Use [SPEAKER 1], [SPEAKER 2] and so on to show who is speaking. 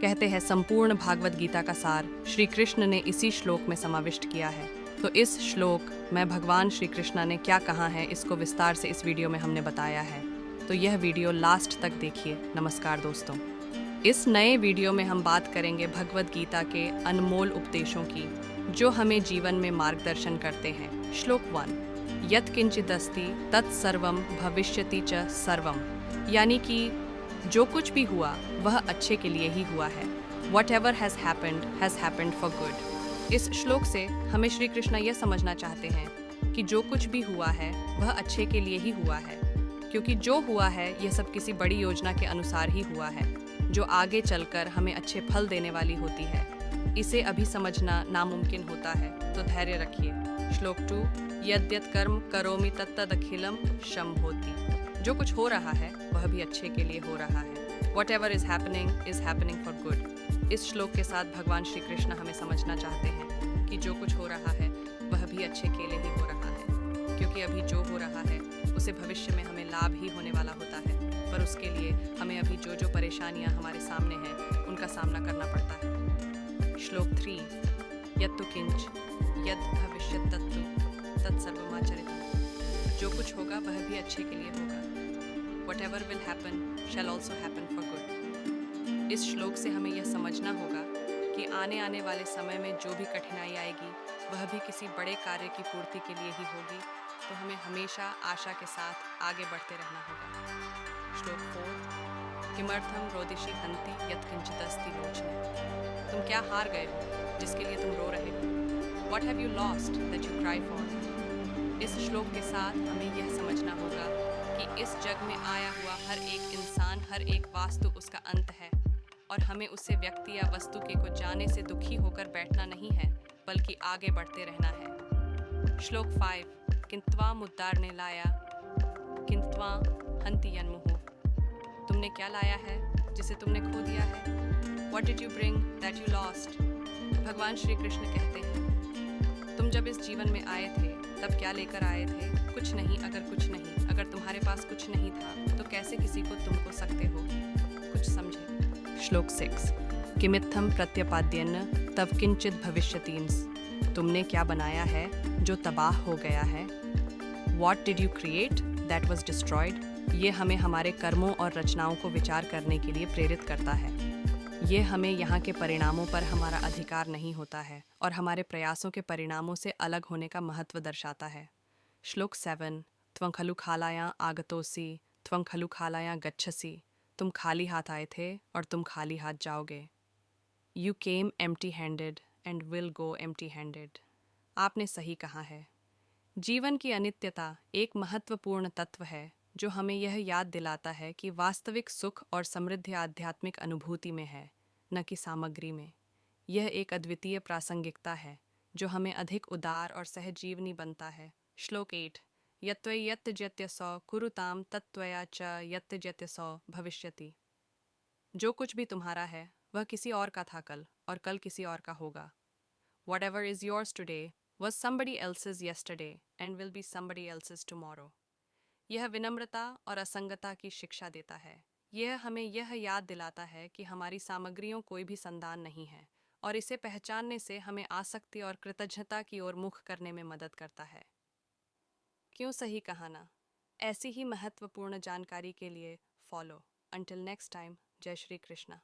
[SPEAKER 1] कहते हैं संपूर्ण भागवत गीता का सार श्री कृष्ण ने इसी श्लोक में समाविष्ट किया है। तो इस श्लोक में भगवान श्री कृष्ण ने क्या कहा है, इसको विस्तार से इस वीडियो में हमने बताया है। तो यह वीडियो लास्ट तक देखिए। नमस्कार दोस्तों, इस नए वीडियो में हम बात करेंगे भगवत गीता के अनमोल उपदेशों की, जो हमें जीवन में मार्गदर्शन करते हैं। श्लोक 1, यत् किंचिदस्ति तत्सर्वं भविष्यति च सर्वम, यानी कि जो कुछ भी हुआ वह अच्छे के लिए ही हुआ है। Whatever has happened for good। इस श्लोक से हमें श्री कृष्ण यह समझना चाहते हैं कि जो कुछ भी हुआ है वह अच्छे के लिए ही हुआ है, क्योंकि जो हुआ है यह सब किसी बड़ी योजना के अनुसार ही हुआ है, जो आगे चलकर हमें अच्छे फल देने वाली होती है। इसे अभी समझना नामुमकिन होता है, तो धैर्य रखिए। श्लोक 2, यद्यत् कर्म करोमि तत्तदखिलम शम्भोति। जो कुछ हो रहा है वह भी अच्छे के लिए हो रहा है। Whatever is happening for good। इस श्लोक के साथ भगवान श्री कृष्ण हमें समझना चाहते हैं कि जो कुछ हो रहा है वह भी अच्छे के लिए ही हो रहा है, क्योंकि अभी जो हो रहा है उसे भविष्य में हमें लाभ ही होने वाला होता है, पर उसके लिए हमें अभी जो जो परेशानियां हमारे सामने हैं उनका सामना करना पड़ता है। श्लोक 3, यत्तु किंच यद् भविष्यत् तत्तु तत्सर्वमाचरितम्। जो कुछ होगा वह भी अच्छे के लिए होगा। Whatever will happen shall also happen for good। इस श्लोक से हमें यह समझना होगा कि आने वाले समय में जो भी कठिनाई आएगी वह भी किसी बड़े कार्य की पूर्ति के लिए ही होगी, तो हमें हमेशा आशा के साथ आगे बढ़ते रहना होगा। श्लोक 4, किमर्थम रोदिषि हन्ति यत् किंचिदस्ति लोचने। तुम क्या हार गए हो जिसके लिए तुम रो रहे हो? What have you lost that you cry for? इस श्लोक के साथ हमें यह समझना होगा कि इस जग में आया हुआ हर एक इंसान, हर एक वास्तु उसका अंत है, और हमें उससे व्यक्ति या वस्तु के को जाने से दुखी होकर बैठना नहीं है, बल्कि आगे बढ़ते रहना है। श्लोक 5, किंत्वा मुद्दारने लाया किंत्वा हन्ति यन्मुहुः। तुमने क्या लाया है जिसे तुमने खो दिया है? What did you bring that you lost? भगवान श्री कृष्ण कहते हैं, तुम जब इस जीवन में आए थे तब क्या लेकर आए थे? कुछ नहीं। अगर तुम्हारे पास कुछ नहीं था तो कैसे किसी को तुम को सकते हो? कुछ समझे। श्लोक 6, किमित्थम प्रत्यपाद्येन तव किंचित भविष्यतीन्स। तुमने क्या बनाया है जो तबाह हो गया है? What did you create that was destroyed? ये हमें हमारे कर्मों और रचनाओं को विचार करने के लिए प्रेरित करता है। ये हमें यहाँ के परिणामों पर हमारा अधिकार नहीं होता है और हमारे प्रयासों के परिणामों से अलग होने का महत्व दर्शाता है। श्लोक 7, त्वं खलु खालायां आगतोसि त्वं खलु खालायां गच्छसि। तुम खाली हाथ आए थे और तुम खाली हाथ जाओगे। You came empty-handed and will go empty-handed। आपने सही कहा है। जीवन की अनित्यता एक महत्वपूर्ण तत्व है जो हमें यह याद दिलाता है कि वास्तविक सुख और समृद्धि आध्यात्मिक अनुभूति में है, न कि सामग्री में। यह एक अद्वितीय प्रासंगिकता है जो हमें अधिक उदार और सहजीवनी बनता है। श्लोक 8, यत्त्वयत्यजत्यसौ कुरुताम तत्त्वया च यत्यजत्यसौ भविष्यति। जो कुछ भी तुम्हारा है वह किसी और का था कल, और कल किसी और का होगा। Whatever is yours today was somebody else's yesterday and will be somebody else's tomorrow। यह विनम्रता और असंगता की शिक्षा देता है। यह हमें यह याद दिलाता है कि हमारी सामग्रियों कोई भी संदान नहीं है, और इसे पहचानने से हमें आसक्ति और कृतज्ञता की ओर मुख करने में मदद करता है। क्यों सही कहा ना? ऐसी ही महत्वपूर्ण जानकारी के लिए फॉलो। अंटिल नेक्स्ट टाइम, जय श्री कृष्णा।